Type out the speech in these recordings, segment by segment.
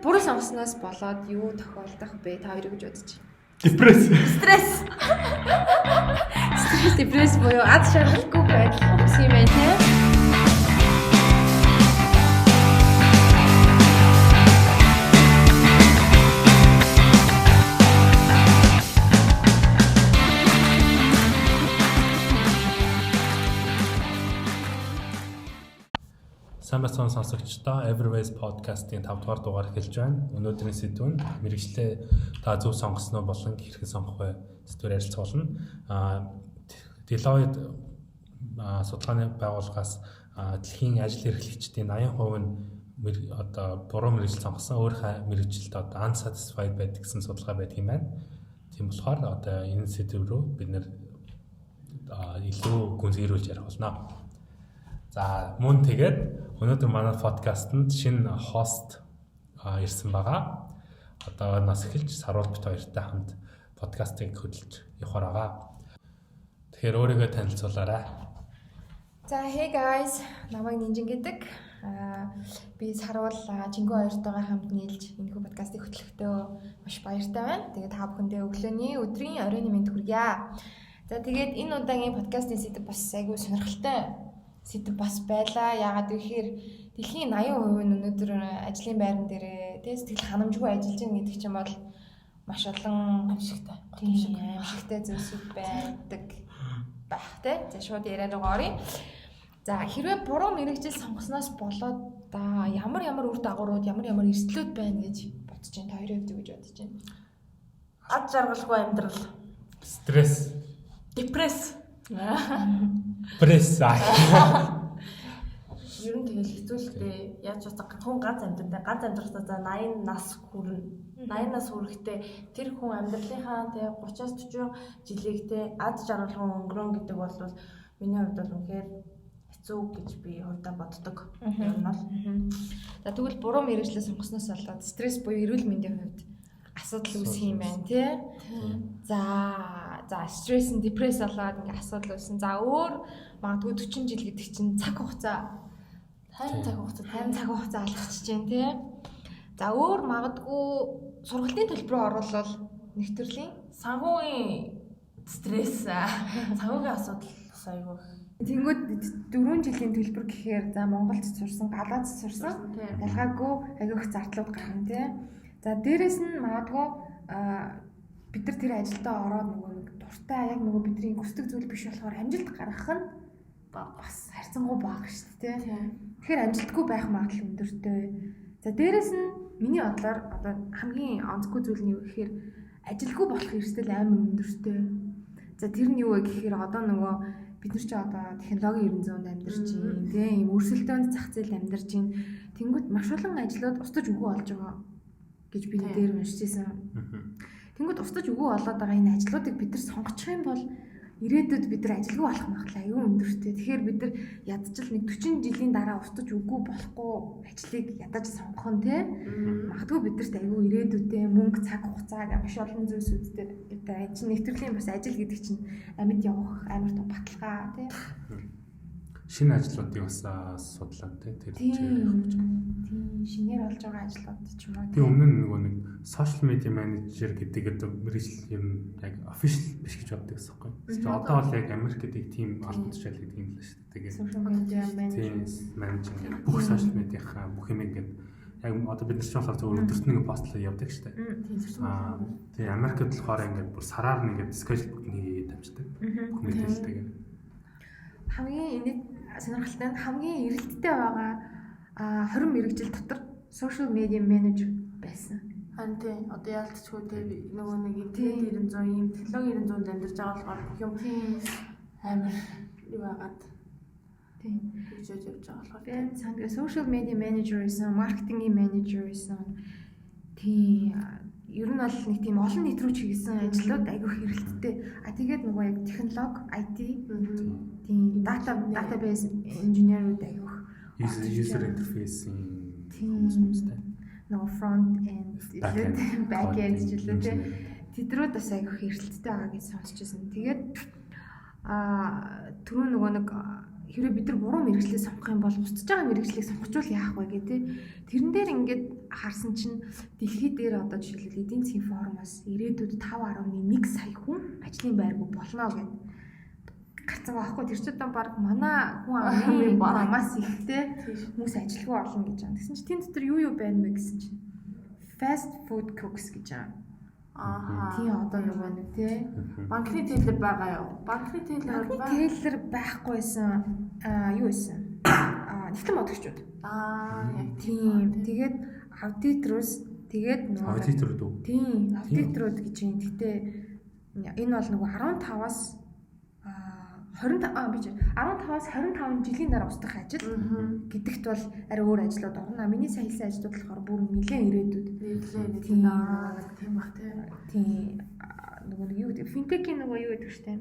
буруу сонгосноос болоод юу тохиолдох бэ? Та хоёрыг гэж бодож байна. Стресс, депресс буюу аз жаргалгүй байдал гэсэн юм байна те. Сайн бацхан сонсогчдоо Everways podcast-ийн 5 дугаар дугаар эхэлж байна. Өнөөдрийн сэдв нь мэргэжлээ та зөв сонгосноо болон хэрхэн сонгох вэ сэдвээр ярилцах болно. Deloitte судалгааны байгууллагаас дэлхийн ажил эрхлэгчдийн 80% нь одоо буруу мэргэжил сонгосон, өөрийнхөө мэргэжилд одоо unsatisfied байдаг гэсэн судалгаа байдаг юм байна. Тийм болохоор одоо энэ сэдв рүү бид нэр илүү гүнзгийрүүлж ярих болно. За мөн тэгээд өнөөдөр манай подкастэнд шинэ хост ирсэн байгаа. Одоо нас эхэлж Саруул бит хоёртай хамт подкастыг хөтлөж явахаар байгаа. Тэгэхээр өөрийгөө танилцуулаарай. За hey guys, намайг Нинжин гэдэг. Би Саруул Жингүү хоёртойгоо хамт нийлж энэ подкастыг хөтлөхдөө маш баяртай байна. Тэгээд та бүхэндээ өглөөний өдрийн оройн мэнд хүргье. За тэгээд энэ удаагийн подкастын сэдэв бас айгүй сонирхолтой сэдв бас байлаа. Яагаад гэхээр дэлхийн 80% нь өнөөдөр ажлын байран дээр сэтгэл ханамжгүй ажиллаж байгаа гэдэг чинь бол маш олон аимшигтай зүйлсүүд байдаг байх те. За шууд яриад байгаа. За хэрвээ буруу мэргэжил сонгосноос болоод ямар үр дагаврууд, ямар эрсдлүүд байна гэж бодож байна. Та хоёрын хувьд юу гэж бодож байна? аз жаргалгүй амьдрал, Стресс, депресс. Ер нь тэгэл хэцүүлэхдээ яаж ч хүн ганц амьдралтай за 80 нас хүрнэ. 80 нас хүрэхдээ тэр хүн амьдралынхаа 30-аас 40 жилийг аз жаргалгүй өнгөрөн гэдэг бол миний хувьд бол үнэхээр хэцүү гэж би хувьдаа боддог. Ер нь бол. За тэгвэл буруу мэргэжлээ сонгосноос болоод стресс буюу эрүүл мэндийн хувьд асуудал үүсэх юм байна тий. За стресс and депресс болоод ингээ асуудал үүсэн. За өөр магадгүй 40 жил гэдэг чинь цаг хугацаа харин цаг хугацаа алхчихж байна тий. За өөр магадгүй сургалтын төлбөрөөр оруулал нэг төрлийн санхүүгийн стресс, санхүүгийн асуудал айгүй. Тэнгүүд 4 жилийн төлбөр гэхээр за Монголд сурсан, гадаад сурсан ялгаагүй агиох зардлууд гарна тий. За дээрэс нь магадгүй бид нар тэр ажилдаа ороод нэг дуртай яг бидний хүсдэг зүйл биш болохоор амжилт гаргах нь бас харьцангуй бага шүү дээ тий. Тэгэхээр амжилтгүй байх магадлал өндөртэй. За дээрэс нь миний бодлоор одоо хамгийн онцгүй зүйл нь юу гэхээр ажилгүй болох эрсдэл амар өндөртэй. За тэр нь юу вэ гэхээр одоо бид нар ч одоо технологийн 900-д амьдарч байна тий. Ийм өрсөлдөөнд зах зээл амьдарч байна. Тэнгүүт маш олон ажлууд устж үгүй болж байгаа гэж би дээр уншижсэн. Тэнгүүд устж үгүй болоод байгаа энэ ажлуудыг бид нар сонгочих юм бол ирээдүйд бид нар ажилгүй болох магадлал аюу өндөртэй. Тэгэхээр бид нар ядчил нэг 40 жилийн дараа устж үгүй болохгүй ажлыг ядаж сонгох нь те. Магадгүй бидэрт аюу ирээдүйдээ мөнгө, цаг хугацаа маш олон зүйлсүүдтэй энэ чинь нэг төрлийн бас ажил гэдэг чинь амьд явах амар том баталгаа те. Шинэ ажлуудыг бас судлаа тий. Тэр чинь шинээр олж байгаа ажлууд ч юм уу. Би өмнө нэг social media manager гэдэг одоо мэргэжил юм яг official биш гэж боддог гэсэн юм байна. Одоо бол яг Америк гэдэг тийм олон тушаал гэдэг юм л шүү дээ. Тэгээд social media manager бүх social media-ха бүх юм ингээд яг одоо бид нар ч болохоор зөвхөн өдөрт нэг постлоо явдаг шүү дээ. Тийм Америкт болохоор ингээд бүр сараар нэг ингээд schedule бүгд хийгээд авчдаг. Бүх мэдээлэлтэйгээр. Хамгийн сонирхолтой нь хамгийн эрэлттэй байгаа 20 мэргэжил дотор social media manager байсан. Харин тий одоо яалтчгүй тий нөгөө нэг интернет 900 ийм технологи 900-д амьдарч байгаа болохоор бүх юм амар юу байгаад тий хийж явж байгаа болохоор тий цаана social media manager байсан, marketing manager байсан. Тий ер нь бол нэг тийм олон нийт рүү чиглэсэн ажлууд айгүйх эрэлттэй. Тэгээд нөгөө яг технологи, IT, тийм database engineer-үүд айгүйх user interface-ийн хүмүүстэй. Нөгөө front end, back end жилүү тий. Тэдрүүд бас айгүйх эрэлттэй байгаа гэж сонсч байсан. Тэгээд түрүү нөгөө нэг хэрвээ бид нар буруу мэрэгчлээ сонгох юм бол устж байгаа мэрэгчлийг сонгочвол яах вэ гэдэг. Тэрэн дээр ингээд харсан чинь дэлхий дээр одоо жишээлбэл эдийн засгийн форумоос ирээдүйд 5.1 сая хүн ажлын байргүй болно гэд гарцсан байхгүй. Тэр чинь одоо баг манай хүн амын багаас ихтэй хүмүүс ажилгүй болно гэж байгаа. Тэгсэн чинь тэн дотор юу байна вэ гэсэн чинь fast food cooks гэж байгаа. Тийм одоо нөгөө нэг тий банкны тейлэр байгаа юу? Банкны тейлэр байхгүйсэн юу байсан? Нэгтлэн бодогчуд. Яг тийм. Тэгээд аудиторус тэгээд нөгөө аудиторууд уу? Тийм, аудиторууд гэж юм. Гэтэ энэ бол нөгөө 15-аас 15-аас 25 жилийн дараа устгах ажил гэдэгт бол арай өөр ажлууд орно. Миний сая хэлсэн ажлууд болохоор бүр нэлээд ирээдүйд. Тийм бах тийм нөгөө юу гэдэг финтекийн нөгөө юу гэдэг штэ.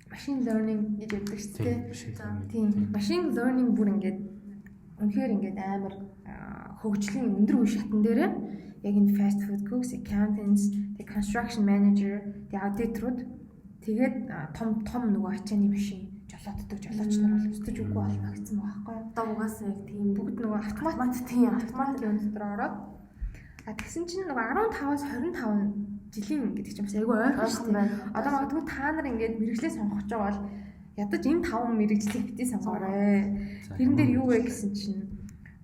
Machine learning гэж яддаг штэ. Тийм machine learning бүр ингээд үнэхээр ингээд амар хөгжлийн өндөр үе шатн дээр яг энэ fast food cooks, accountants, the construction manager, the auditorууд тэгээд том нөгөө ачааны машин жолооддаг жолооч нар бол устж үгүй болно гэсэн байгаа байхгүй юу? Одоо угаасаа яг тийм бүгд нөгөө автомат юм дотор ороод тэгсэн чинь нөгөө 15-аас 25 жилийн гэдэг чинь бас айгүй ойрхон байна. Одоо магадгүй та нар ингээд мэрэгчлээ сонгох гэж байгаа бол ядаж энэ 5 мэрэгчлийг битээ сонгоорой. Тэрэн дээр юу вэ гэсэн чинь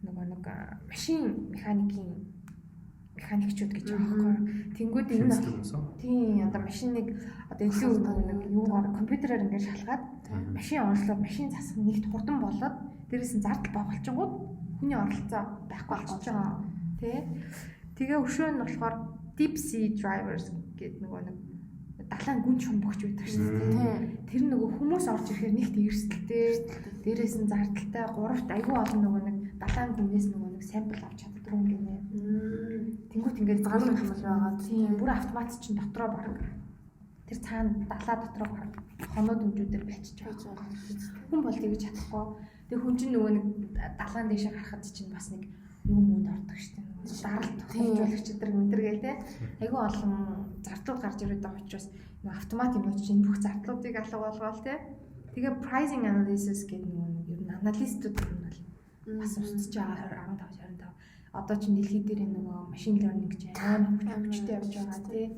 нөгөө нэг машин механикчуд гэж байгаа байхгүй юу? Тэнгүүд энэ тийм одоо машиныг одоо илүү нэг юугаар компьютероор ингээд шалгаад машин онцлоод машин засах нэгт хурдан болоод дээрээс нь зардал боголчингууд хүний оролцоо байхгүй болчихж байгаа. Тэгээ өшөө нь болохоор deep sea drivers гэдэг нөгөө нэг далайн гүн шумбагч байдаг шүү дээ. Тэр нөгөө хүмүүс орж ирэхээр нэгт эрсдэлтэй дээрээс нь зардалтай гуравт айгүй олон нөгөө нэг далайн гүнээс нөгөө нэг сампл авч чаддаг юм гинэ. Тэнгүүт ингээд зарлах юм байгаа. Тийм бүр автомат чинь дотроо баг тэр цаана далаа дотроо баг хоноод өмжүүдээр бэлчиж байгаа. Хүн бол тэгж чадахгүй. Тэгээ хүн чинь нөгөө нэг далаан дэше гарахад чинь бас нэг юм өөд ордог шүү дээ. Даралт хөгжүүлэгч өдр гээл те. Айгүй олон зардлууд гарч ирээд байгаа учраас нөгөө автомат юм уу чинь бүх зардлуудыг алга болгоол те. Тэгээ pricing analysis гэдэг нөгөө ер нь аналистууд юм бол бас устж байгаа 15-25. Одоо чинь дэлхийд дээр нөгөө machine learning гэж амар хүчтэй явж байгаа те.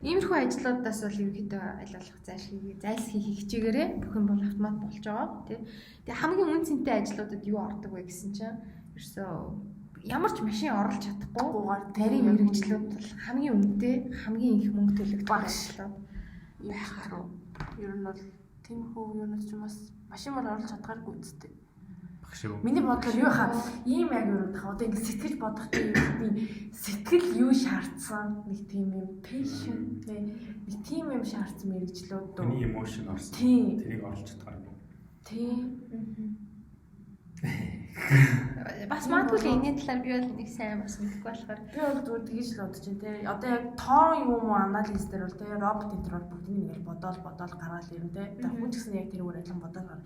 Иймэрхүү ажлуудаас бол ерөнхийдөө аль болох зайлсхийх хичээгээрээ бүх юм бол автомат болж байгаа тий. Тэгээ хамгийн үнцэнтэй ажлуудад юу ордог вэ гэсэн чинь ерөөсөө ямар ч машин оруулж чадахгүйгээр тарийн мэрэгчлүүд бол хамгийн үнэтэй, хамгийн их мөнгө төлөгдөх ажлууд байх харуу. Ер нь бол тиймэрхүү юмнууд ч бас машин бол оруулж чадгааргүй үстэй. Багшаа. Миний бодлоор юу хаа ийм яг юу гэх одоо ингэ сэтгэж бодох тийм би сэтгэл юу шаардсан нэг тийм юм passion нэг тийм юм шаардсан мэрэгчлүүд дөө. Миний emotion орсон. Тэрийг оруулж чадгааргүй. Тийм. Бас магадгүй энэ талаар би бол нэг сайн бас мэдэхгүй болохоор би бол зүгээр тэгж л бодож байна те. Одоо яг тоо юм уу анализ дээр бол те робот энэ төр бол бүгднийг ингээл бодоол гаргаал ирэн те. Хүн ч гэсэн яг тэр өөр ажиллан бодоол гар.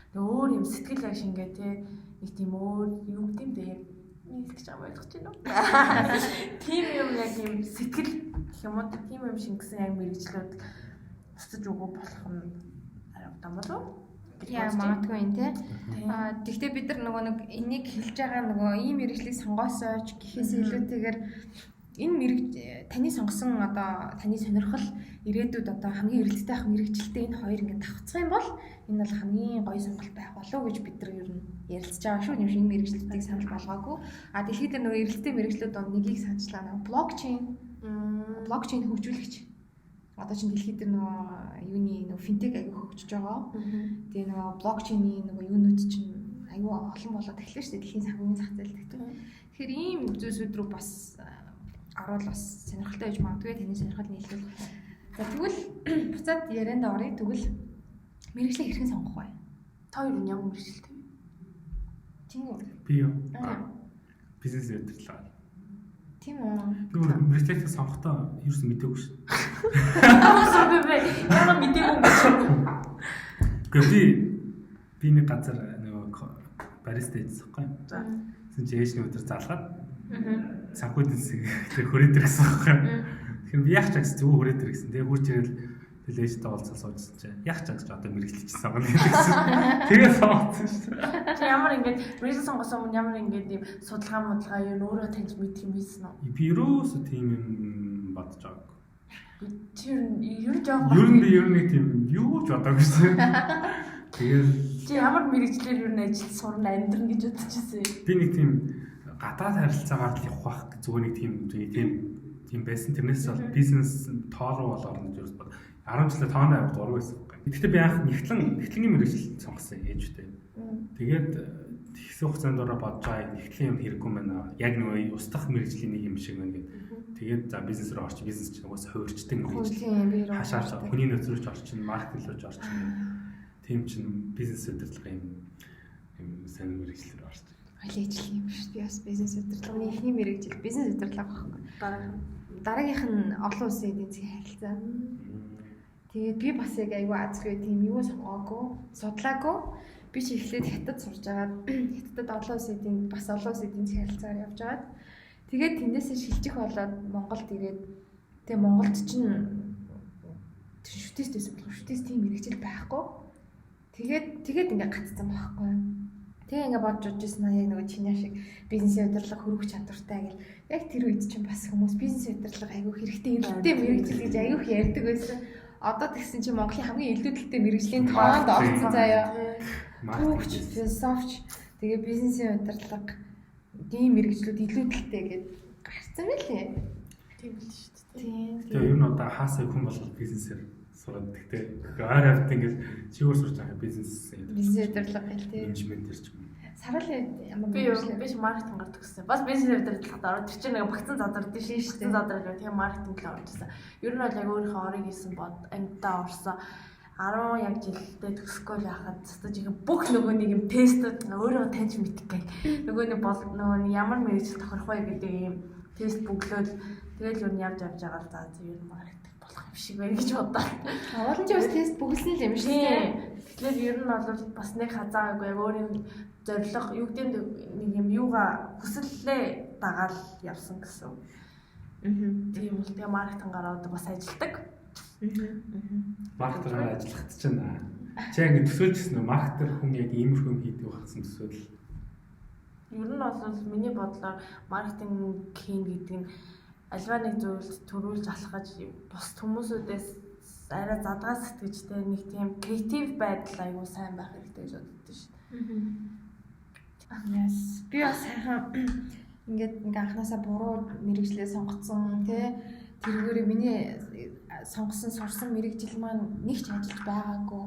Тэгээ өөр юм сэтгэл яг шингээ те нэг тийм өөр юу гэдэм те яг нэг гэж ойлгож байна уу? Тийм юм яг юм сэтгэл гэх юм уу тийм юм шингэсэн яг мэрэгчлүүд устж өгөө болох нь арга болов уу? Яа магадгүй юм те. Тэгвэл бид нар нөгөө нэг энийг хэлж байгаа нөгөө ийм мэрэгчлийг сонгоосооч гэхээс илүүтэйгээр энэ мэрэг таны сонгосон одоо таны сонирхол ирээдүйд одоо хамгийн эрэлттэй ах мэрэгчлэлтэй энэ хоёр ингэ давхцах юм бол энэ бол хамгийн гоё сонголт байх болов гэж бид нар ер нь ярилцж байгаа шүү. Юм шиг мэрэгчлэлтийг санал болгоогүй. Дэлхийд дээр нөгөө эрэлттэй мэрэгчлүүд донд нэгийг санчлаа нөгөө блокчейн хөгжүүлэгч. Одоо чинь дэлхийд дээр нөгөө юуны нөгөө финтек аягүй хөгжиж байгаа. Тэгээ нөгөө блокчейний нөгөө юунууд чинь аягүй олон болоод эхэллээ шүү дээ. Дэлхийн санхүүгийн зах зээл гэдэг. Тэгэхээр ийм зүйлсүүд рүү бас орвол бас сонирхолтой байж магадгүй таны сонирхол нийлүүл. За тэгвэл буцаад ярианд оръё. Тэгвэл мэрэгчлээ хэрхэн сонгох вэ? Та хоёр нь ямар мэрэгчлэлтэй вэ? Тийм үү? Би юу? Бизнес удирдлага. Тийм үү? Тэгвэл мэрэгчлээ сонгохдоо юу ч мэдээгүй шүү. Яа мэдээгүй юм. Гэхдээ би нэг газар нөгөө бариста хийсэн байхгүй. За. Тэгсэн чи ээжний өдөр залгаад санхүү эдийн засгийг тэр хүрээдэр гэсэн байхгүй. Тэгэхээр би яах ч гэсэн зөв хүрээдэр гэсэн. Тэгээ хурж ирэл Ээлжтэй олцоо суужсан чинь яг ч гэж одоо мэрэгчлчихсэн байгаа юм гэсэн. Тэгээ сонгоцсон шүү дээ. Чи ямар ингэж мэрэгчл сонгосон юм ямар ингэж юм судалгаа юу өөрөө таньж мэдх юм хийсэн үү? Би ерөөсөө тийм юм бодож байгаагүй. Ер нь жоох. Ер нь тийм юу ч бодоогүй шээ. Тэгээд чи ямар мэрэгчлэр ер нь ажил сурна амьдрна гэж бодчихсон юм. Би нэг тийм гадаад харилцаагаар л явах байх зүгээр нэг тийм байсан. Тэрнээс бол бизнес тоороо болоор нь ерөөс бод 10 жилээ тоонд аваад дург байсан байхгүй. Гэхдээ би анх нэгтлэнгийн мэрэгжил сонгосон ээжтэй. Тэгээд хэсэг хугацаанд ороо бодож байгаа нэгтлийн юм хэрэггүй байна. Яг нэг устдах мэрэгжлийн нэг юм шиг байна гэдэг. Тэгээд за бизнес руу орчих, бизнес чинь угсаа хуурчдаг мэрэгжил. Хашаач хүний нөөцрөөч орчин, маркетинглөөч орчин. Тийм чинь бизнес удирдлага юм сайн мэрэгчлэр орчих. Ойлжлын юм шүү. Би бас бизнес удирдлагын эхний мэрэгжил бизнес удирдлага байхгүй. Дараагийнх нь олон улсын эдийн засгийн харилцаа. Тэгээд би бас яг айгүй азгүй тийм юу сонгоогүй, судлаагүй. Би ч эхлээд хятад сурж агаад хятадд олон улсын эдийн бас олон улсын эдийн засгийн харилцаагаар явж агаад тэгээд тэндээсээ шилжих болоод Монголд ирээд тэгээ Монголд чинь шүтээс дэсэн болох шүтээс тийм мэрэгжил байхгүй. Тэгээд ингээ гацсан байхгүй. Тэгээ ингээ бодж үзсэн аа яг нөгөө чиний шиг бизнесийн удирдлага хөрвөх чадвартай гэл яг тэр үед чинь бас хүмүүс бизнесийн удирдлага айгүй хэрэгтэй эрдэнэ мэрэгжил гэж айгүйх ярьдаг байсан. Одоо тэгсэн чинь Монголын хамгийн илүүдэлтэй мэрэгжлийн тоонд орсон заяа. Маркетинг, философич, тэгээ бизнесийн удирдлага тийм мэрэгжлүүд илүүдэлтэй гэж гарсан байлээ. Тийм л шүү дээ. Тийм. Тэгээ ер нь одоо хаасаа хүн болгох бизнесээр сураад гэхдээ ойр хавт ингээд чигээр сурч байгаа бизнес удирдлага гэл тийм. Менежмент төр ч юм. Сарал ямар би маркетингаар төгссөн. Бас бизнес удирдлагад ороод тэр чинь нэг багцсан задардаг шин шүү дээ. Задардаг. Тэгээ маркетинг л орчихсон. Ер нь бол яг өөрийнхөө орыг хийсэн бод ангидаа орсон. 10 яг жилдээ төгсөхгүй яхад зөвхөн жиг бүх нөгөө нэг юм тестүүд өөрөө таньж мэддэг. Нөгөө нэг бол нөгөө ямар мэрэгжил тохирох вэ гэдэг юм тест бүглөөд тэгэл юу явж байгаа л за ер нь маркетинг болох юм шиг байна гэж бодлоо. Олон ч бас тест бүгэлсэн л юм шүү дээ. Тэгэхээр ер нь бол бас нэг хазаагүй яг өөрийн зорилго юу гэдэг нэг юм юугаа хүсэллээ дагаал явсан гэсэн. Тийм л тэгээ маркетингаар одоо бас ажилдаг. Маркетингаар ажиллахад чинь чи ингэ төсөөлжсэн үү? Маркетер хүн яг иймэрхүү юм хийдэг багсан төсөөл. Ер нь бол миний бодлоор маркетинг хийн гэдэг нь альва нэг зүйлд төрүүлж алхаж бус хүмүүсүүдээс арай задгаа сэтгэжтэй нэг тийм креатив байдал аягүй сайн байх хэрэгтэй гэж боддоо шүү дээ. Yes. Би бас сайхан ингээд анханасаа буруу мэрэгчлээ сонгоцсон тий. Тэрүүгээр миний сонгосон сурсан мэрэгжил маань нэг ч ажиллаж байгаагүй.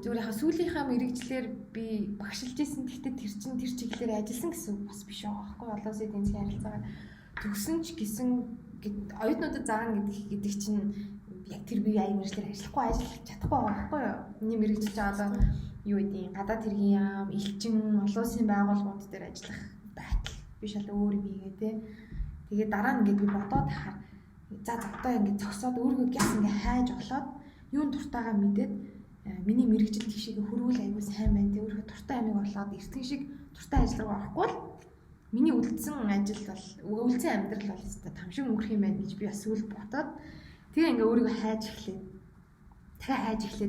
Зүгээр яхаа сүүлийнхаа мэрэгжлэр би багшилж исэн. Гэхдээ тэр чиглэлээр ажилласан гэсэн бас биш байгаа байхгүй. Олон улсын эдийн засгийн харилцаагаар төгсөн ч гэсэн оюутнуудад заана гэдэг чинь яг тэр би аян мэрэгчлэр ажиллахгүй ажиллах чадахгүй байгаа байхгүй юу? Миний мэрэгжил одоо юу гэдэг гадаад хэргийн яам, элчин, олон улсын байгууллагууд дээр ажиллах байтал биш бол өөр юм ийгээ те. Тэгээд дараа нь ингээд би бодоод тахаар за одоо ингээд зогсоод өөрийгөө гяс ингээд хайж олоод юун дуртайгаа мэдээд миний мэрэгжил тийшээ хөрвүүл аягүй сайн байна те. Өөрийнхөө дуртай амиг олоод эртхэн шиг дуртай ажиллагаа авахгүй л миний үлдсэн ажил бол үлдсэн амьдрал бол өстой тамшиг өнгөрөх юм байна гэж би бас сүүл бодоод тэгээ ингээ өөрийгөө хайж эхлэв.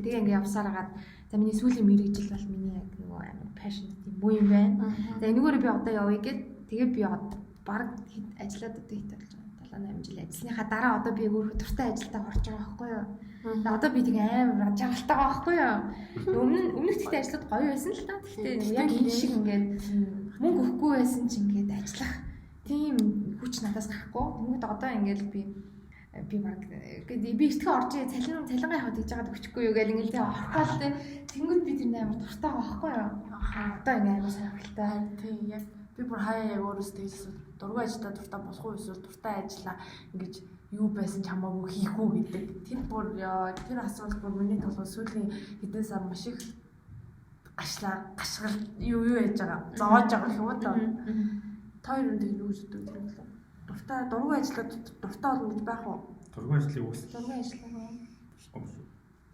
Тэгээ ингээ явсаар хагаад за миний сүүлийн мэрэгжил бол миний яг нөгөө амар passion тийм буу юм байна. За энэгээр би одоо явъя гэд тэгээ би баг ажиллаад одоо хит болж байгаа. 7-8 жил ажилласныхаа дараа одоо би өөрөө дуртай ажилдаа орж байгаа байхгүй юу. Одоо би тэгээ амар жаргалтай байгаа байхгүй юу. Өмнөх тэгтээ ажиллаад гоё байсан л та. Тэгтээ яг энэ шиг ингээд мөнгө өгөхгүй байсан ч ингээд ажиллах тийм хүч надаас гарахгүй. Тэнгүүд одоо ингээд би баг би эртхэн орж цалингаа яваад гэж байгаад өчөхгүй юу гэл ингээд орхоод тэнгүүд би тэр амар дуртай байгаа байхгүй юу. Одоо ингээд амар сонирхолтой. Тийм яг би бүр хаяа яг өөрөөсөө хэлсэн дургүй ажиллаа дуртай болох уу эсвэл дуртай ажиллаа ингэж юу байсан ч хамаагүй хийх үү гэдэг. Тэр асуулт бүр миний толгой сүүлийн хэдэн сар маш их гашгал юу яаж байгаа. Зовоож байгаа юм уу та. Та хоёр нь юу гэж боддог юм бэ? Дургүй ажиллаад дуртай болно гэж байх уу? Дургүй ажлыг үүсэл. Дургүй ажиллаа.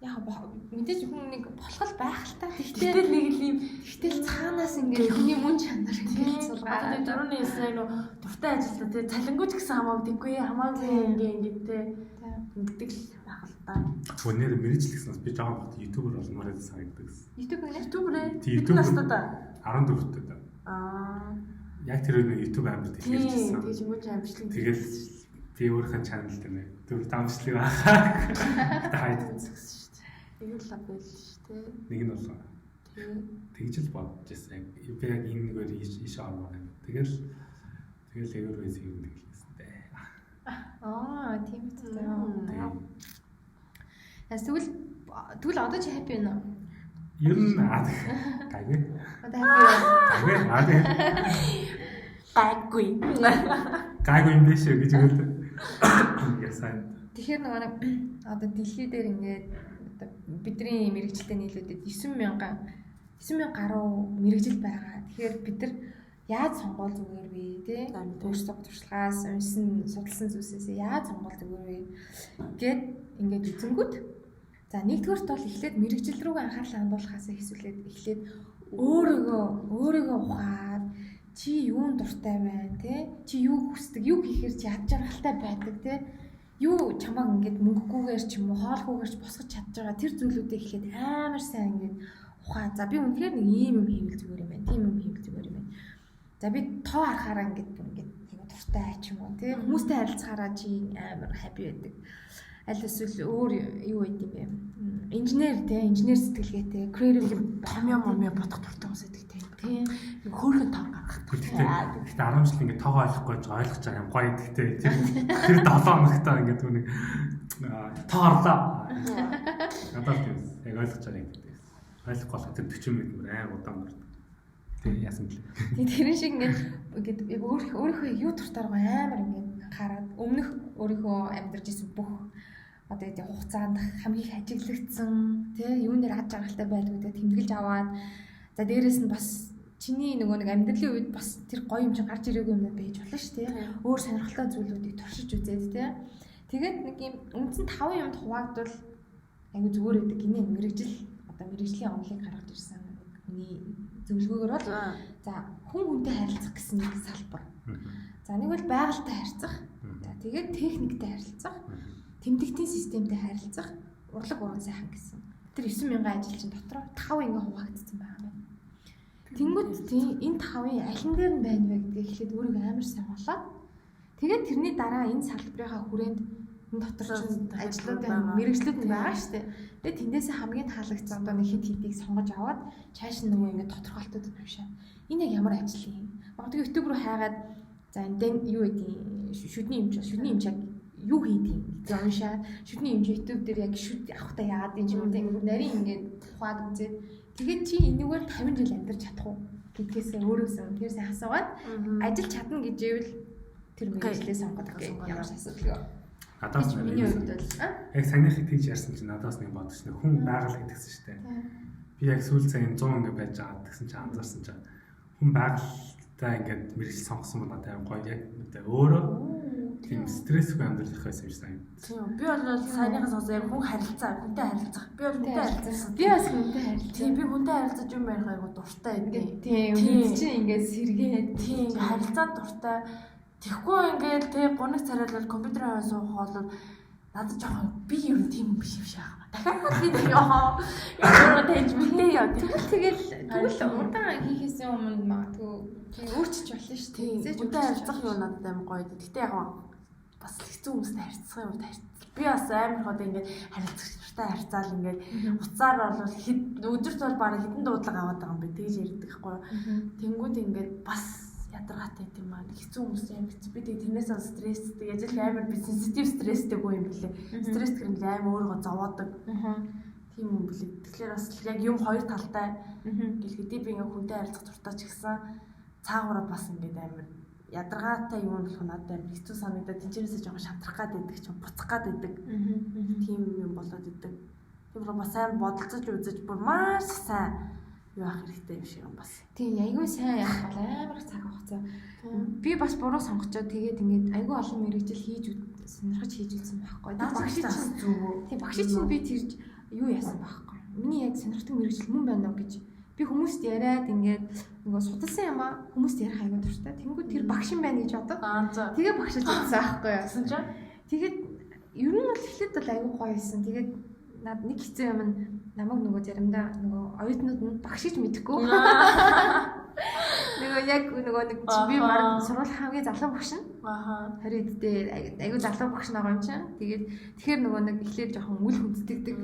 яа мэдээж хүн нэг болох байх л та. Тэгтэл нэг л юм Тэгтэл цаанаас ингээд хүний мөн чанар ингээд сулгаад. Дөрөвний ясаа нөө дуртай ажиллаа тий цалингууд гэсэн хамаагүй ингээд тий ингэдэг л байх л та. Өнөр мэрэгжил гэснээр би жоохон бат ютубер болмоор байсан санагддаг гэсэн. Ютубер настай да. 14 та. Яг тэр нэг YouTube амир Тийм дэлгэрчсэн. тэгж мөч амжилт. Тэгэл би өөрийнхөө channel дээр нэг төр дамжлыг аа. Хайд гэсэн шүү дээ. Нэг л лав байл шүү дээ. нэг нь болоо. Тэгж л бодож байсан. Би яг энэ нэгээр ийш ормоор байна. Тэгэл Everways юм гэлээсэн дээ. Тийм үү. Тэгвэл одоо чи happy вэ? Ер нь гайгүй. Одоо happy вэ? Гайгүй юм биш үү гэж хэлдэг. Ясаа. Тэгэхээр нэг одоо дэлхий дээр ингээд одоо бидний мэрэгчлээ нийлүүдэд 9,000 гаруй мэрэгжил байгаа. Тэгэхээр бид нар яаж сонгуул зүгээр вэ тий? Өөрсдөө туршлагаас уншсан судалсан зүйлсээс яаж сонгуул зүгээр вэ гэд ингээд үзэнгүүт. За нэгдүгээрт бол эхлээд мэрэгжил рүүгээ анхаарлаа хандуулахаас эхлээд өөрийгөө ухаад чи юунд дуртай байна те чи юу хүсдэг юу хийхээр чи ад жаргалтай байдаг те юу чамаг ингээд мөнгөгүйгээр ч юм уу хоолгүйгээр ч босгож чадж байгаа тэр зүйлүүдийг эхлээд амар сайн ингээд ухаа за би үнэхээр нэг ийм юм хийвэл зүгээр юм байна тийм юм хийвэл зүгээр юм байна за би тоо харахаараа ингээд бүр ингээд нэг дуртай ч юм уу те хүмүүстэй харилцахаараа чи амар happy байдаг аль эсвэл өөр юу байд юм бэ инженер сэтгэлгээтэй creative томьёо бодох дуртай хүмүүс байдаг тийм хөөрхөн тав гаргах. Гэхдээ 10 жил ингээд тоогоо ойлгохгүй ойлгож байгаа юм гоё гэхдээ тэр 7 хоногтаа ингээд түүнийг тоорлоо. Надад тийм яг ойлгож байгаа юм гэдэг. Ойлгохгүй болох тэр 40 минут амар удаан болдог. Тэг яасан гэлээ. Тэр шиг ингээд яг өөрийнхөө юу дуртайгаа амар ингээд анхаарад өмнөх өөрийнхөө амьдарч исэн бүх одоо яг хугацаанд хамгийн их ажиглагдсан тий юун дээр ад жаргалтай байлгуудаа тэмдэглэж аваад за дээрэс нь бас чиний нэг амьдралын үед бас тэр гоё юм чинь гарч ирээгүй юм байж болно шүү дээ. Өөр сонирхолтой зүйлүүдийг туршиж үзээд тий. Тэгээд нэг юм үндсэн 5 юмд хуваагдвал айгу зүгээр байдаг гинэ мэрэгжил одоо мэрэгжлийн онолыг гаргаж ирсэн хүний зөвлөгөөгөр бол за хүн хүнтэй харилцах гэсэн нэг салбар. За нэг бол байгальтай харилцах. За тэгээд техниктэй харилцах. Тэмдэгтийн системтэй харилцах. Урлаг уран сайхан гэсэн. Тэр 9,000 ажилчин дотор 5 ингээ хуваагдсан байгаа юм. Тэнгүүд тийм энэ 5-ын алин дээр нь байна вэ гэдгийг эхлээд өөрийгөө амар сайн олоод тэгээд тэрний дараа энэ салбарынхаа хүрээнд энэ дотор чинь ажлуудын мэрэгчлүүд нь байгаа шүү дээ. Тэгээд тэндээсээ хамгийн таалагдсан одоо нэг хит сонгож аваад чааш нөгөө ингээ тодорхойлтууд тавьшаа. Энэ яг ямар ажил юм? Магадгүй YouTube руу хайгаад за энэ юу гэдэг шүдний эмч яг юу хийдэг гэж уншаад шүдний эмч YouTube дээр яг шүд авахтаа яагаад юм юм те нарийн ингээд ухаад үзээд тэгээд чи энэгээр 50 жил амьдарч чадах уу гэдгээсээ өөрөөсөө тэр сайн асуугаад ажил чадна гэж ивэл тэр мэргэжлээ сонгох гэх ямар асуудалгүй. Надаас миний хувьд бол яг санийхыг тэгж ярьсан чинь надаас нэг бодож байна. Хүн байгаль гэдгсэн шүү дээ. Би яг сүүл цагийн 100 ингээд байж байгаа гэсэн чинь анзаарсан чинь хүн байгальтай ингээд мэргэжил сонгосон бол надад гоё яг өөрөө тийм стрессгүй амьдрах байсан юм шиг санагдав. Тийм. Би бол саяныхаас сонсоо яг хүн харилцаа, хүнтэй харилцах. Би бол хүнтэй харилцсан. Би бас хүнтэй харилцаа. Тийм, би хүнтэй харилцаж юм ярих айгу дуртай байдаг. Тийм, үнэнд чинь ингээд сэргээд тийм харилцаа дуртай. Тэгэхгүй ингээд тэг гуниг царайлал компьютерын суух бол надад жоохон би юу тийм биш юм шиг аа. Дахиад би тэг яа. Яг таньж мэдээ яа. Тэгвэл удаан хийхээс өмнө магадгүй өөрчилж болно шүү дээ. Хүнтэй харилцах юу надад амар гоё. Гэтэ яг бас хэцүү хүмүүстэй харилцах юм би бас амар хот ингээд харилцагчтай харьцаал ингээд уцаар бол өдөрт бол бараг хэдэн дуудлага аваад байгаа юм бэ тэгж ярьдаг хгүй. Тэнгүүд ингээд бас ядаргаатай тийм аа хэцүү хүмүүстэй юм би тэрнээс стресстэй ажил амар би сенситив стресстэй гоо юм блэ. Стресс гэх юм амар өөрийгөө зовоодаг. Тийм юм блэ. Тэгэхээр бас яг юм хоёр талтай гэлгэдээ би ингээд хүнтэй харилцах дуртай ч гэсэн цаагаараа бас ингээд амар ядаргаатай юм болох надад амар хэцүү санагдаад тэнцэнээсээ жоохон шатрах гад байдаг ч буцах гад байдаг. Тийм юм болоод идэг. Тэгэхээр бас сайн бодолцож үзэж бүр маш сайн юу ах хэрэгтэй юм шиг юм бас. Тийм айгүй сайн явах бол амар цаг хугацаа. Би бас буруу сонгочоод тэгээд ингээд айгүй олон мэрэгжил сонирхож хийж үзсэн байхгүй. Багш чинь зүг. Тийм багш чинь би тэр юу яасан байхгүй. Миний яг сонирхдаг мэрэгжил мөн байна уу гэж би хүмүүст яриад ингээд нөгөө судалсан юм аа хүмүүст ярих аягүй дуртай. Тэнгүүд тэр багш юм байна гэж бодоод тэгээ багшилж үзсэн байхгүй юу. Гэсэн чинь тэгээд ер нь бол эхлээд бол аягүй гоё байсан. Тэгээд над нэг хэцүү юм намайг нөгөө заримдаа нөгөө оюутнууд нь багш гэж мэдэхгүй. Нөгөө яг нөгөө нэг би баг сургууль хамгийн залуу багш нь. Ааха. 20-д дээр аягүй залуу багш байгаа юм чинь. Тэгээд тэгэхээр нөгөө нэг эхлээд жоохон үл хүнддэгдэг.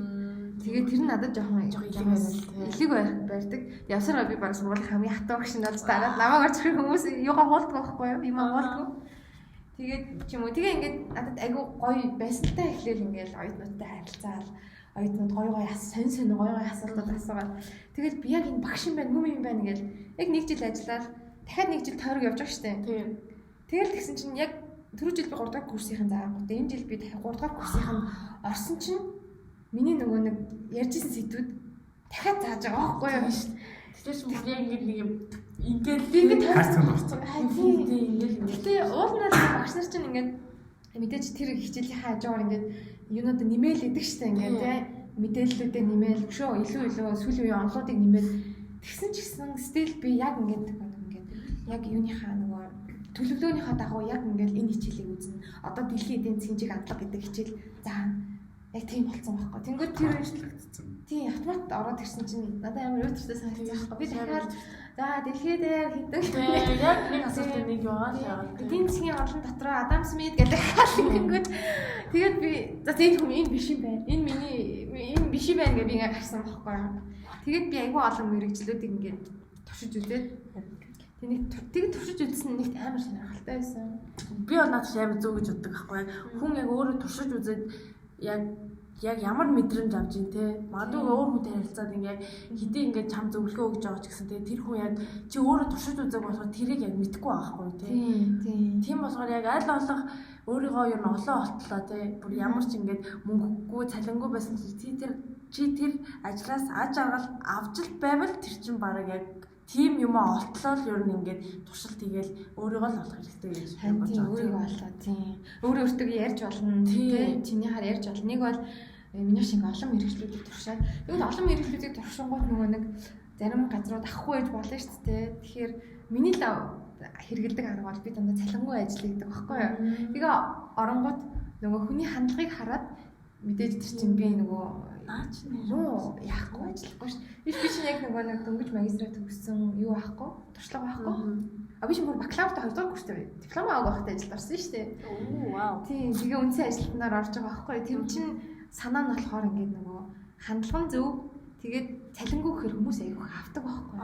Тэгээд тэр нь надад жоохон илэг байрдаг. Явсараа би баг сургуулийн хамгийн хатуу багш нь болж дараад намайг орж ирэх хүмүүс юугаа хуулдаг байхгүй юу? Юм хуулдаг. Тэгээд ч юм уу тэгээ ингээд надад аягүй гоё байсантай эхлээл ингээд оюутнуудтай харилцаал оюутнууд гоё сонь гоё асуултууд асуугаад тэгэл би яг энэ багш юм байна мөм юм байна гэж яг нэг жил ажиллаад дахиад нэг жил тойрог явж байгаа штэ. Тийм. Тэгэл тэгсэн чинь яг түрүү жил би 3 дахь курсийн заагууд энэ жил би дахиад 3 дахь курсийн орсон чинь миний нөгөө нэг ярьжсэн сэдвүүд дахиад зааж байгаа байхгүй юу шүү. Тэгэхээр ч би ингээд нэг юм ингээд би ингээд хайрцаг орсон. Гэтэ уулнаар багш нар чинь ингээд мэдээж тэр хичээлийн хажуугаар ингээд юунууд нэмэл идэг штэ ингээд тий мэдээллүүдээ нэмэл өшөө илүү сүүлийн үеийн онлуудыг нэмэл тэгсэн ч гэсэн стил би яг ингээд яг юуныхаа нөгөө төлөвлөгөөнийхөө дагуу яг ингээд энэ хичээлийг үзнэ. Одоо дэлхийн эдийн засгийн чиг хандлага гэдэг хичээл заана. Яг тийм болсон байхгүй. Тэнгүүд тэр тийм автомат ороод ирсэн чинь надад амар өдөртөө санагдсан байхгүй. Би дахиад за дэлхий дээр хэдэн яг нэг асуулт нэг яваа л яваа. эдийн засгийн олон дотроо Адам Смит гэдэг хэлэнгүүд тэгээд би за тийм хүн энэ биш юм байна. Энэ биш юм байна гэж би ингээ гарсан байхгүй. Тэгээд би айгүй олон мэрэгчлүүдийг ингээд туршиж үзээд тэгээд туршиж үзсэн нэгт амар сонирхолтой байсан. Би бол надад амар зөв гэж боддог байхгүй. Хүн яг өөрөө туршиж үзээд яг ямар мэдрэмж авч ийн те магадгүй өөр хүнтэй харилцаад ингээд хэдий ингээд чам зөвлөгөө өгж байгаа ч гэсэн те тэр хүн яг чи өөрөө туршиж үзэх болохоор тэрийг яг мэдэхгүй байхгүй те тийм болохоор яг аль болох өөрийгөө юу н олон олтлоо те бүр ямар ч ингээд мөнгөгүй цалингүй байсан чи тэр ажлаас аж аргал авч л байвал тэр чин бараг яг тийм юм олтлоо л ер нь ингээд туршилт хийгээл өөрийгөө л олох хэрэгтэй гэж бодож байгаа. Өөрийгөө олоо тийм. Өөрөө өөртөө ярьж болно тийм. Чиний хаар ярьж болно. Нэг бол миний шиг олон мэрэгчлүүдийг туршаад тэгвэл олон мэрэгчлүүдийг туршингууд нөгөө нэг зарим газрууд авахгүй байж болно шүү дээ. Тэгэхээр миний л хэрэгэлдэг арга бол би дандаа цалингүй ажилладаг байхгүй юу. Тэгээ оронгууд нөгөө хүний хандлагыг хараад мэдээж тэр чинь би нөгөө наач юу яахгүй ажиллахгүй шүү. Би чинь яг нөгөө нэг дөнгөж магистраа төгссөн юу байхгүй туршлага байхгүй. А би чинь бүр бакалаврт 2 дугаар курстэй диплом авах байхад ажилд орсон шүү дээ. Оо вау. Тийм тэгээ үндсэн ажилтнаар орж байгаа байхгүй. Тэр чинь санаа нь болохоор ингээд нөгөө хандлага нь зөв тэгээд цалингүй гэхэр хүмүүс аягүй авдаг байхгүй.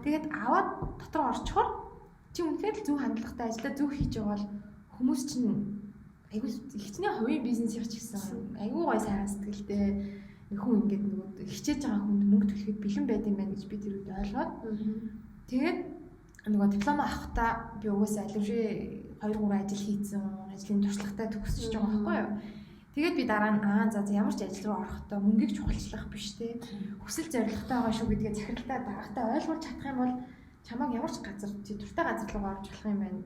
Тэгээд аваад дотор орчхоор чи үнэхээр л зөв хандлагатай ажиллаа зөв хийж байгаа бол хүмүүс чинь аягүй ихний хувийн бизнес явах ч гэсэн аягүй гой сайн сэтгэлтэй хүн ингээд нөгөө хичээж байгаа хүнд мөнгө төлөхөд бэлэн байд юм байна гэж би тэр үед ойлгоод тэгээд нөгөө диплом авахдаа би угаасаа алившээ 2-3 ажил хийсэн ажлын туршлагатай төгсөж байгаа байхгүй юу. Тэгээд би дараа нь за ямар ч ажил руу орохдоо мөнгөийг чухалчлах биш те хүсэл зорилготой байгаа шүү гэдгээ захиралтай дараатай ойлгуулж чадах юм бол чамайг ямар ч газар чи дуртай газар руу орж болох юм байна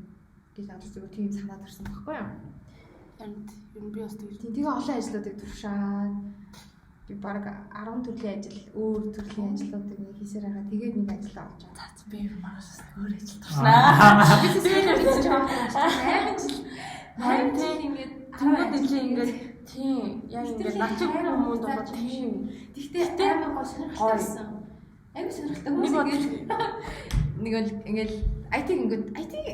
гэж надад зүгээр тийм санаад ирсэн байхгүй юу. Энд юм би бас тэгээ олон ажлуудыг туршаад би баг 10 төрлийн ажил өөр төрлийн ажлуудыг нэг хийсээр байгаа. Тэгээд нэг ажил олж байгаа. За би маш өөр ажил туршнаа. Би хийж байгаа. 8 жил. 8 жил ингээд тэнгууд ингээд тийм яг ингээд начиг хүмүүс бол тийм. Тэгтээ амар гоо сонирхолтой. Айгу сонирхолтой. Нэг л ингээд IT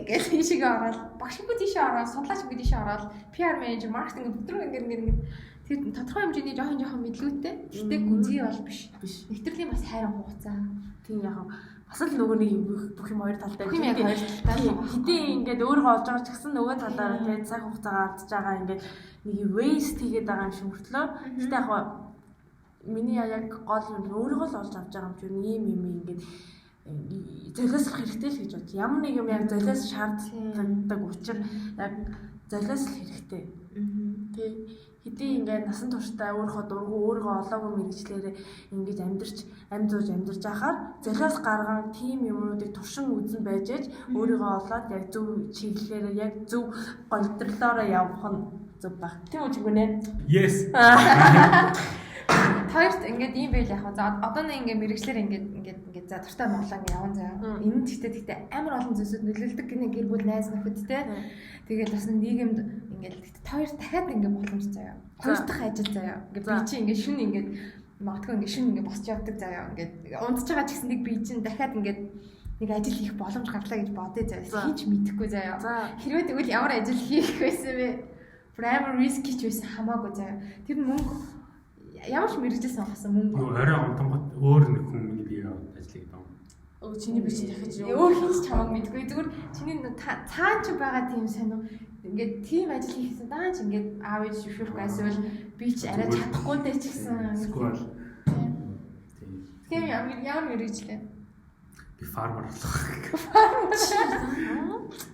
гэж тийшээ ороод багшгүй тийшээ ороод судлаачгүй тийшээ ороод PR менежер маркетинг өдрөө ингээд тэр тодорхой хэмжээний жоохон мэдлэгтэй. Гэтэ гүнзгий бол биш. Нэвтрлийн бас хайран хугацаа. Тийм яг бас л нөгөө нэг бүх юм хоёр талтай. Бүх юм яг хоёр талтай. Хэдий ингээд өөрөө олж байгаа ч гэсэн нөгөө талаараа тэгээд цаг хугацаагаа алдж байгаа ингээд нэг waste хийгээд байгаа юм шиг мөртлөө. Гэтэ яг миний яг гол юм өөрийгөө л олж авч байгаа юм чинь ийм ингээд золиослох хэрэгтэй л гэж бод. Ямар нэг юм яг золиос шаарддаг учраас яг золиослох хэрэгтэй. Тэг хэдий ингээд насан туршдаа өөрийнхөө дургу өөрийгөө олоогүй мэрэгчлэрээ ингэж амьдарч байхаар золиос гарган тим юмнуудыг туршин үзэн байж ээж өөрийгөө олоод яг зөв чиглэлээр яг зөв голдролоороо явах нь зөв баг. Тийм үү чигүнэ? Yes. хоёрт ингээд ийм байл яах вэ? За одоо нэг ингээд мэрэгчлэр ингээд за туртай Монголоо ингээд явна заяа. Энэ нь гэхдээ амар олон зүйлсүүд нөлөөлдөг гинэ гэр бүл найз нөхөд те. Тэгээд бас нийгэмд ингээд хоёр дахиад ингээд боломж заяа. Хоёр дахь ажил заяа. Ингээд би чи ингээд шүн ингээд магадгүй ингээд шүн ингээд босч явдаг заяа. Ингээд унтж байгаа ч гэсэн нэг би чинь дахиад ингээд нэг ажил хийх боломж гарлаа гэж бодъё заяа. Хийж мэдэхгүй заяа. Хэрвээ тэгвэл ямар ажил хийх байсан бэ? Prime risk ч байсан хамаагүй заяа. Тэр мөнгө ямар ч мэрэгжил сонгосон мөнгө. Орой онтонгот өөр нэг хүн миний бие ажил хийдэг. Чиний бичиж дахиж өөр хийж чамаг мэдгүй. Зүгээр чиний цаан ч байгаа тийм сонио. Ингээд тийм ажил хийхсэн даа ч ингээд аав ээж зөвшөөрөх эсвэл би ч арай чадахгүй дэ ч гэсэн. Тийм ямар мэрэгжлээ. Би фармер болох.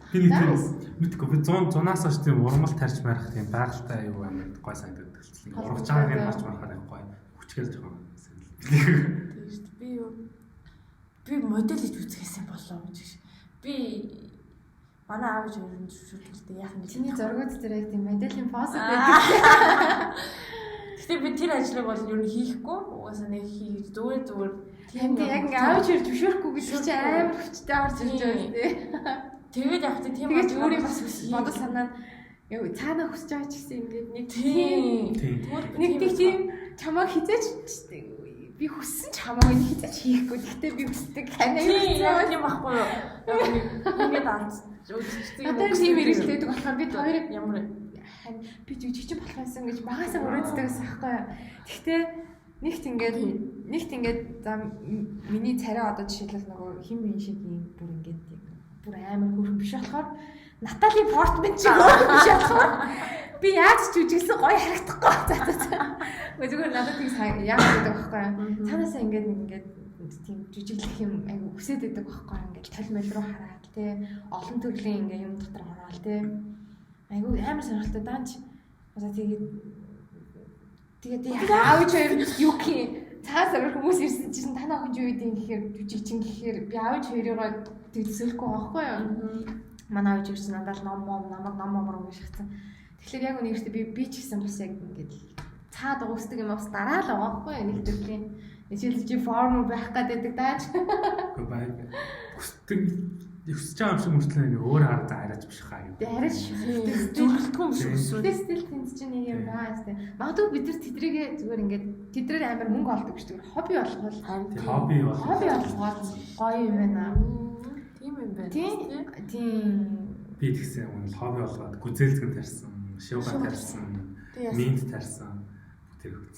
Би мэдгүй би 100-аас хойш тийм урмал тарьж марах тийм байгальтай аюу амар гой санагддаг болчихлоо. Ургаж байгааг нь харж марахаар аюу хүчээр жоохон санагдав. Би модель хийж үзэхээсээ болоо гэж. Би манай аав ч өөрөө зөвшөөрөлтэй яах юм. Чиний зургууд дээр яг тийм моделийн пост байдаг. Гэтэ би тэр ажлыг бол ер нь хийхгүй. Угаасаа нэг хийж зүгээр тийм яг ингээ аав ч зөвшөөрөхгүй гэдэг чинь амар хүчтэй орж ирж байгаа тийм. Тэгээд яг тийм тэгээд өөрийн бас бодол санаа нь цаанаа хүсэж байгаа ч гэсэн ингээд нэг тийм тийм чамайг хизээч би хүссэн ч хамаагүй хизээч хийхгүй. Гэхдээ би хүсдэг ханаа юм байхгүй юу? Ингээд алц үзчихсэн. Одоо тийм хэрэглэдэг болохоор бид хоёр ямар би жижиг болохоос ингэж багасаа өрөөддөгс ахгүй. Гэхдээ нэгт ингээд за миний царай одоо жишээлбэл нөгөө хин мэн шиг юм бүр ингээд бүр амар хөрх биш болохоор Натали Портман ч өөр биш болохоор би яаж ч үжигсэн гоё харагдахгүй цаатаа. Зүгээр надад тийм яг гэдэг байхгүй. Цаанаасаа ингээд тийм жижиглэх юм айгу хүсээд байдаг байхгүй. Ингээд толмол руу хараад тий олон төрлийн ингээд юм дотор ороод тий айгу амар сонирхолтой даанч. Одоо тэгээд аавч хоёр юу гэх цаасаар хүмүүс ирсэн чинь танаа хүн юу гэдэг гэхээр жижигчин гэхээр би аавч хоёроо тэгсэлгүй байхгүй юу. Манай аавч ирсэн надад намайг ном уншигдсан. Тэгэхээр яг үнэхээр би ч гэсэн бас яг ингээд цаад уусдаг юм бас дараа л байгаа байхгүй юу нэг төрлийн жишээлбэл чи форм байх гэдэг дааж. Гэхдээ баг хүсэж байгаа юм шиг мөртлөө нэг өөр хараа арайч биш хаа юу. Арайч зөвлөлтгүй юм шиг өсвөл. Стил тэнц чинь нэг юм байгаа юм. Магадгүй бид нар тэдрийгээ зүгээр ингээд тэдрээр амар мөнгө олдог гэж зүгээр хобби болгол. Хобби болгоод гоё юм байна. Тийм юм байна. Тийм. Би тэгсэн юм хобби болгоод гүзээлзгэн тарьсан, шивга тарьсан, минт тарьсан. Тэр үгүй.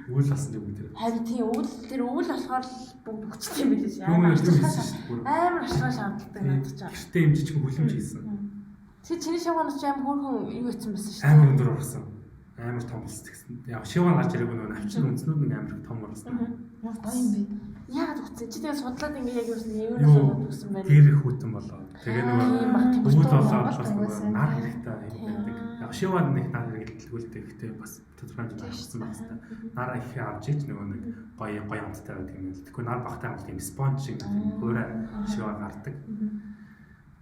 Үйл болсон юм тэр. Харин тийм үйл болохоор бүгд хүчтэй юм билээ. Амар ашгаа шаардлагатай надад ч. Гэртээ юм жижиг хүлэмж хийсэн. Чиний шивганаас ч амар хөөрхөн юу хийсэн байсан шүү дээ. Амар өндөр орсон. Амар том болсон гэсэн. Яг шивган гарч ирээгүй нөгөө навчин үнснүүд нэг амар том орсон. Яг гоё юм бэ. Яагаад үгтэй? Чи тэгээ судлаад ингээ яг юу нэг үгсэн байна. Тэр их хүтэн болоо. Тэгээ нөгөө үйл болоод бас нөгөө нар хэрэгтэй юм байдаг. Яг шивган нэг нар хэрэглэлгүүлдэг. Гэхдээ бас тодорхой хэмжээнд авсан байх хэрэгтэй. Нар их авч ич нөгөө нэг гоё амттай байдаг юм л. Тэгэхгүй нар багтаа бол тийм спонж шиг өөрөө шивган гардаг.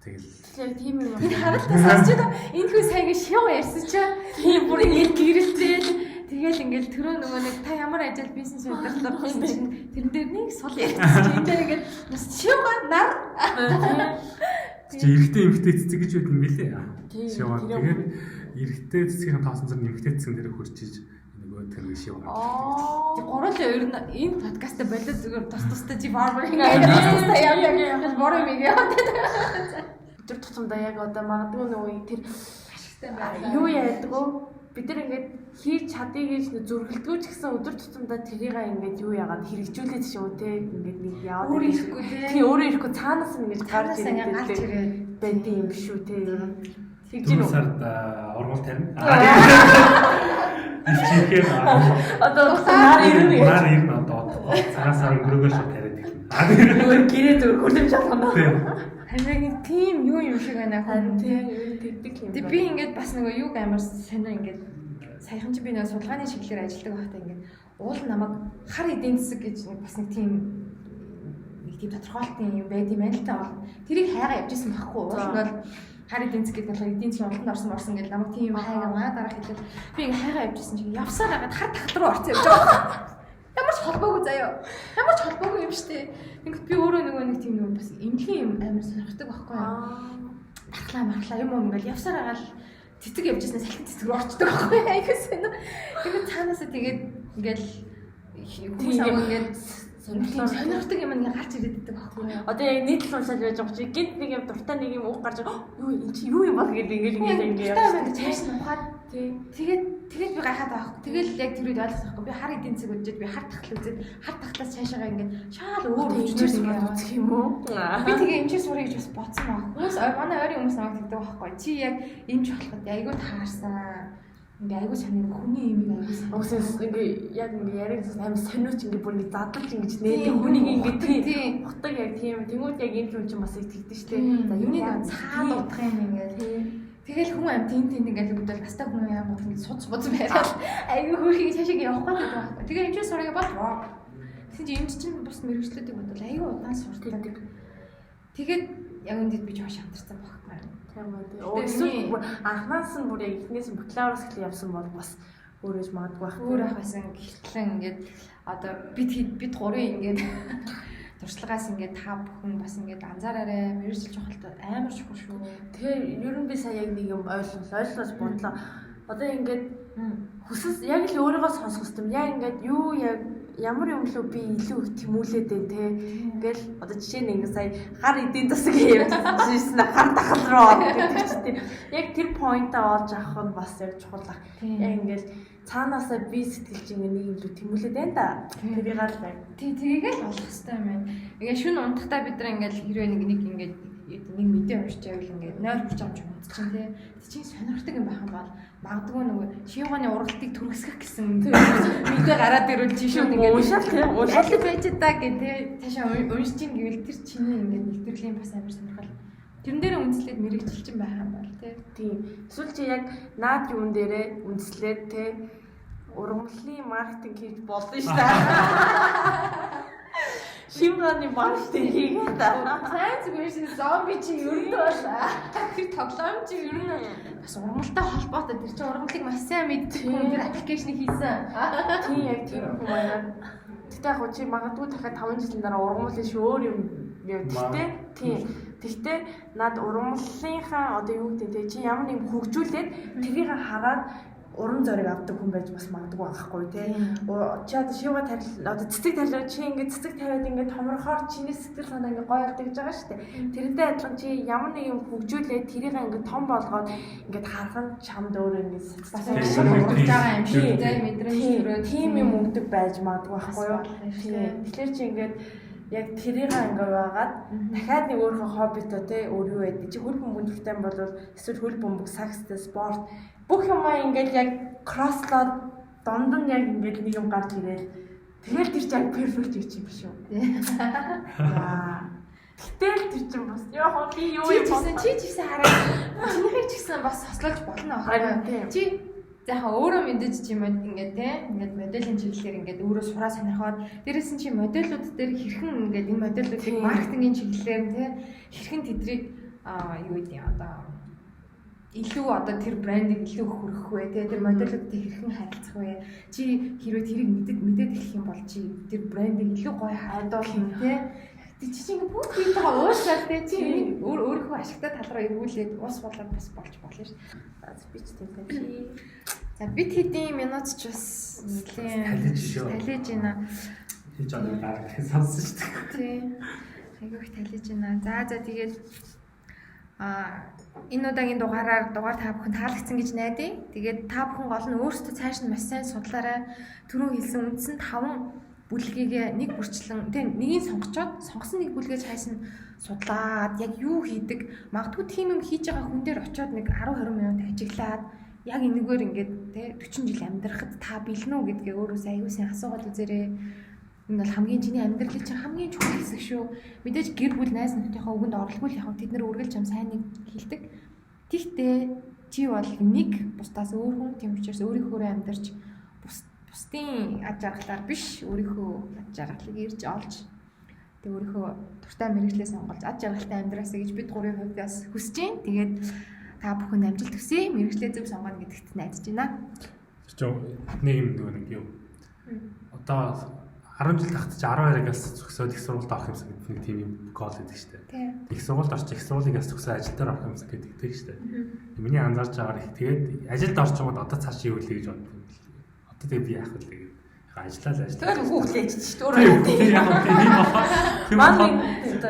Тэгэхээр тийм юм байна. Би харалтаа сонсч байгаа. Энэ хүн сайн ингэ шив ярьсан чинь тийм бүр ингэ гэрэлтэл тэгэл ингээл түрүү нөгөө нэг та ямар ажил бизнес удирдлага хийсэн чинь тэрэн дээр нэг сул ярьсан чинь энэ ингээд бас шивган нар чи эрэгтэй эмэгтэй цэцэг гэж байдаг юм билээ. Шивган тэгээд эрэгтэй цэцгийн тоосон зэрэг эмэгтэй цэцгэн дээр хурциж нөгөө тэр шивган. Гурван хоёр энэ подкаст болоод зүгээр тус-тустай чи фармер ингээд тус-тустай яг бороо юм яваад байдаг. Тэр тутамдаа яг одоо магадгүй нөгөө тэр ашигтай байна. Юу яадгүй бид нар ингээд хийж чадъя гэж зөргөлдгөө ч гэсэн өдөр тутамдаа тэрийг ингээд юу яагаад хэрэгжүүлээд шүү те ингээд нэг яваад өөр ирэхгүй те. Тий өөрөө ирэхгүй цаанаас нь ингэж гарч ирээд байдаг юм биш үү те ер нь. Тэгж юм уу? Сард ургал тарина. Ичээхээр одоо нар ирнэ одоо цагаасаар өнгөрөөгөө шууд тариад ирнэ. Өөр гэрээ зүгээр хөлөмж авах нь. Харин тийм юу юм шиг байна харин тийм юу тэгдэг юм. Тэг би ингээд бас нөгөө юг амар сонио ингээд саяхан чи би нөгөө судалгааны чиглэлээр ажилладаг байхдаа ингээд уул намайг хар эдийн засаг гэж нэг бас нэг тийм тодорхойлтын юм байд юм байна л та. Тэрийг хайгаа явж исэн байхгүй. Уул нь бол хар эдийн засаг гэдэг нь эдийн засгийн урд орсон гэж намайг тийм хайгаа дараа хэлээд би ингээ хайгаа явжсэн чинь явсаар хагаад хар тахал руу орсон явж байгаа. Ямар ч холбоогүй заяа. Ямар ч холбоогүй юм штэ. Ингээд би өөрөө нөгөө нэг тийм нэг бас эмнэлгийн юм амар сонирхдаг байхгүй юу? Тархлаа юм ингээл явсаар хагаад цэцэг явжсэн салхин цэцэг рүү орчдөг байхгүй юу? Айгуу сонио. Тэгээд цаанаасаа тэгээд ингээл хүмүүс аваа ингээд сонирхдаг юм ингээ гарч ирээд байдаг байхгүй юу? Одоо яг нийтлэл уншаад байж байгаа чи гинт нэг юм дуртай нэг юм уух гарч юу энэ чи юу юм бол гэдэг ингээ яваад цааш нь ухаад тэгээд би гайхаад байхгүй. Тэгэл яг тэр үед ойлгохгүй. Би хар эдийн засаг үзээд би хар тахал үзээд хар тахлаас цаашаа ингээ шал өөр хүчээр сураад үзэх юм уу? Би тэгээ эмчээр сурах гэж бас бодсон баг. Хүмүүс манай ойрын хүмүүс намайг тэгдэг байхгүй. Чи яг эмч болоход айгүй таарсан. Ингээ айгүй сонир хүний имийг айгүй сонир. Угсаа ингээ яг ингээ яриагс амар сониуч ингээ бүр ингээ задлж ингээ нээдэг хүнийг ингээ тийм утдаг яг тийм тэнгууд яг энэ юм чинь бас итгэдэг штеп. За юуны цаад утгах юм ингээ. Тэгэл хүн амт тийм ингээл өгдөл баста хүн яа гол ингэ суц буц байгаад айгүй хөрхийг цаашаа явах гэдэг байхгүй. Тэгээ эмчээс сурах болов. Тэгсэн чинь эмч чинь бус мэрэгчлүүдийг бодвол айгүй удаан сурдаг. Тэгээд яг үндэд би жоош хамтарсан байхгүй. Тийм үү. Эсвэл анхнаас нь бүр яг эхнээс нь бакалавраас эхлээ явсан бол бас өөрөөж магадгүй байх. Өөр ах байсан гэхлэн ингээд одоо бид гурийн ингээд туршлагаас ингээд та бүхэн бас ингээд анзаараарай. Мэргэжил чухал амар чухал шүү. Тэгээ ер нь би сая яг нэг юм ойлгож бодлоо. Одоо ингээд хүсэл яг л өөрийгөө сонсох хэрэгтэй. Яг ингээд юу яг ямар юм лөө би илүү их тэмүүлээд байна те. Ингээл одоо жишээ нь ингээд сая гар эдийн засаг явуулсан гар тахал руу гэдэг чинь те. Яг тэр поинтаа олж авах нь бас яг чухал ах. Яг ингээд цаанаасаа би сэтгэлж ингээ нэг юм лөө тэмүүлээд байна да. Тэрийг л яг тийгээд болох хэрэгтэй юм байна. Ингээ шүн унтахтаа бид нар ингээл хэрвээ нэг ингээд нэг мэдээ уншиж байвал ингээд нойр хүч амж унтчихын тий. Тэг чинь сонирхдаг юм байх юм бол магадгүй нөгөө шивганы ургалтыг түргэсгэх гэсэн мэдээ гараад ирвэл чи шууд ингээд уушаал тий. Уушаал байж та гэ тий. Цаашаа уншиж чинь гэвэл тэр чиний ингээд нэвтрүүлгийн бас амар сонирхол. Тэрэн дээр үндэслээд мэрэгжилчин байх юм бол тий. Тийм. Эсвэл чи яг наад юун дээрээ үндэслээд тий ургамлын маркетинг хийж болно шүү дээ. Шивганы маркетинг хийгээд сайн зүгээр шиг зомби чи ер нь бол тэр тоглоом чи ер нь бас ургамалтай холбоотой тэр чи ургамлыг маш сайн мэддэг хүн тэр аппликейшнийг хийсэн. Тийм яг тийм хүн байна. Тэгтээ яг чи магадгүй дахиад 5 жилийн дараа ургамал шүү өөр юм явдагтэй. Тийм. Тэгтээ над ургамлынхаа одоо юу гэдэг те чи ямар нэг хөгжүүлээд тэрийг хараад уран зориг авдаг хүн байж бас магадгүй байхгүй тий. Чи одоо шивга тарил одоо цэцэг тарил чи ингээд цэцэг тариад ингээд томрохоор чиний сэтгэл санаа ингээд гоё болдог гэж байгаа шүү дээ. Тэрнтэй адилхан чи ямар нэг юм хөгжүүлээд тэрийг ингээд том болгоод ингээд харахад чамд өөрөө ингээд бас өгч байгаа юм шиг зай мэдрэмж төрөө тийм юм өгдөг байж магадгүй байхгүй юу. Тэгэхээр чи ингээд яг тэрийг ингээд байгаад дахиад нэг өөрийнхөө хоббитой тий өөр юу байдаг. Чи хөл бөмбөг дуртай бол эсвэл хөл бөмбөг, сакстай, спорт бүх юмаа ингээд яг кросслоод донд нь яг ингээд нэг юм гарч ирээд тэгэл тэр чинь перфект юм биш үү? Яа. Гэтэл тэр чинь бас яа би юу юм болсон чи чигсэн хараад чинийхээ ч гэсэн бас сослуулж болно аахгүй. Чи заахаа өөрөө мэдээж чи ингээд те ингээд моделийн чиглэлээр ингээд өөрөө сураа сонирхоод дээрээс нь чи модельүүд дээр хэрхэн ингээд энэ модельүүдийг маркетингийн чиглэлээр те хэрхэн тэдрийг юу гэдэг одоо илүү одоо тэр брендийг илүү хүргэх вэ те тэр модельүүдтэй хэрхэн харилцах вэ чи хэрвээ тэрийг мэдээд эхлэх юм бол чи тэр брендийг илүү гоё хайдуулах юм те чи чинь бүгд юм байгаа уусаад те чи өөрийнхөө ашигтай тал руу эргүүлээд ус болоод бас болж болно шүү дээ би ч тийм чи за бид хэдийн минут ч бас нэлээд талиж байна хийж байгаа гарах сонсон шүү дээ тий айгүйх талиж байна за тэгээд энэ удаагийн дугаар та бүхэн таалагдсан гэж найдаа. Тэгээд та бүхэн гол нь өөрсдөө цааш нь маш сайн судлаарай. Түрүү хэлсэн үндсэн 5 бүлгийг нэг бүрчлэн тийм нэгийг сонгосон нэг бүлгээ цааш нь судлаад яг юу хийдэг магадгүй тийм юм хийж байгаа хүн дээр очиод нэг 10-20 минут ажиглаад яг энэгээр ингээд тий 40 жил амьдрахад та бэлэн үү гэдгээ өөрөөсөө аягүй сайн асуугаад үзээрэй. Энэ бол хамгийн чиний амьдралын чинь хамгийн чухал хэсэг шүү. Мэдээж гэр бүл найз нөхдийнхөө үгэнд оролцгүй яг тэд нар үргэлж юм сайн нэг хэлдэг. Тэгтээ чи бол нэг бусдаас өөр хүн тийм учраас өөрийнхөө амьдарч бусдын аж аргалаар биш өөрийнхөө аж аргалыг ирж олж тэг өөрийнхөө дуртай мэргэжлээ сонгож ад жаргалтай амьдраасаа гэж бид гурийн хувьд бас хүсэж байна. Тэгээд та бүхэн амжилт хүсье. Мэргэжлээ зөв сонгоно гэдэгт найдаж байна. Нэг юм нэг юу. Одоо 10 жил тахт чи 12-аас зөвсөөд их сургуульд авах юмсан гэдэг нэг тийм юм гол гэдэг шүү дээ. Их сургуульд орчих, их сургуулиас зөвсөө ажил дээр авах юмсан гэдэг шүү дээ. Миний анзаарч байгаагаар их тэгээд ажилд орчмод одоо цааш юу хэлье гэж боддог юм бэл. Одоо тэгээд би яах вэ тэгээд ажиллаа. Тэгээд хүүхлээж чинь өөрөө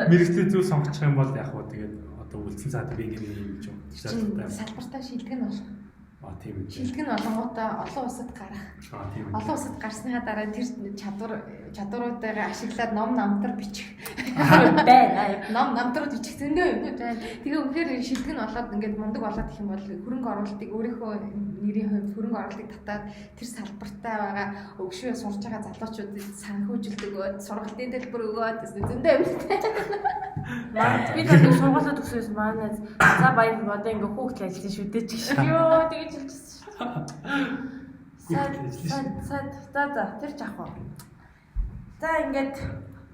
мэргэжлээ зөв сонгочих юм бол яах вэ тэгээд одоо үлдсэн цаад би ингэ юм гэж бодчих. Салбартаа шилдэг нь болох. Тийм үү. Шилдэг нь олонгуудаа олон улсад гарах. Тийм үү. Олон улсад гарсныхаа дараа тэр чадваруудаа ашиглаад ном намтар бичих. байна. Ном намтрууд бичих зөндөө юм байна. Тэгээ үнэхээр шилдэг нь болоод ингээд мундаг болоод их юм бол хөрөнгө оруулалтыг өөрийнхөө нэрийн хувьд хөрөнгө оруулалтыг татаад тэр салбартаа байгаа өгшөө сурж байгаа залуучуудад санхүүжилдэг, сургалтын төлбөр өгөөд зөндөө юм байна. Би тэр сургуулиуд өгсөөс манай за баяр одоо ингээ хүүхд ажиллаж шүү дээ ч гэж. Йоо тэгэж хэлчихсэн шүү. За тэр жахаа. За ингээд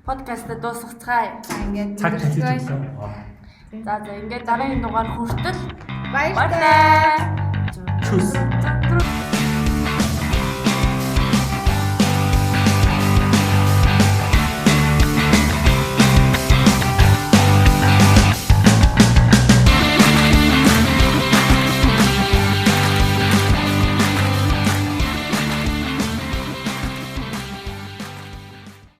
подкаст дуусгацгаая. Ингээд цаг хэлсэн. За ингээд дараагийн дугаар хүртэл баярлалаа. Чүс.